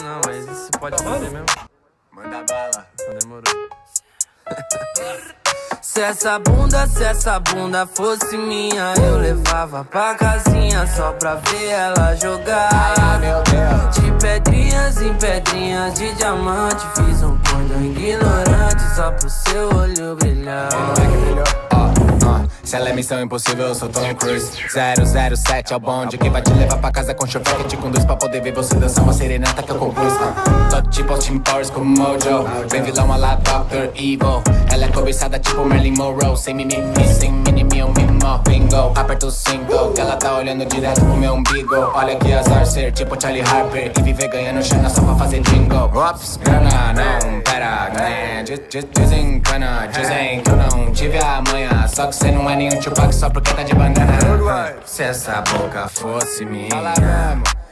Não, mas isso pode fazer mesmo. Manda bala. Não demorou. Se essa bunda fosse minha, eu levava pra casinha só pra ver ela jogar. Ai, meu Deus. De pedrinhas em pedrinhas de diamante, fiz um cordão ignorante só pro seu olho brilhar. Se ela é missão impossível, eu sou Tom Cruise. 007 é o bonde que vai te levar pra casa com chofer que te conduz pra poder ver você dançar uma serenata que eu compus. Tô tipo Austin Powers com Mojo. Vem vilão a lá Dr. Evil. Ela é cobiçada tipo Marilyn Monroe. Sem mimimi, sem mimimi, um mimo bingo. Aperta o cinto, que ela tá olhando direto pro meu umbigo. Olha que azar ser tipo Charlie Harper e viver ganhando chana só pra fazer jingle. Ops, grana, não, pera, né? Desencana, dizem que eu não tive a manha. Só que cê não é nenhum Tupac só porque tá de banana. Se essa boca fosse minha, Fala mesmo.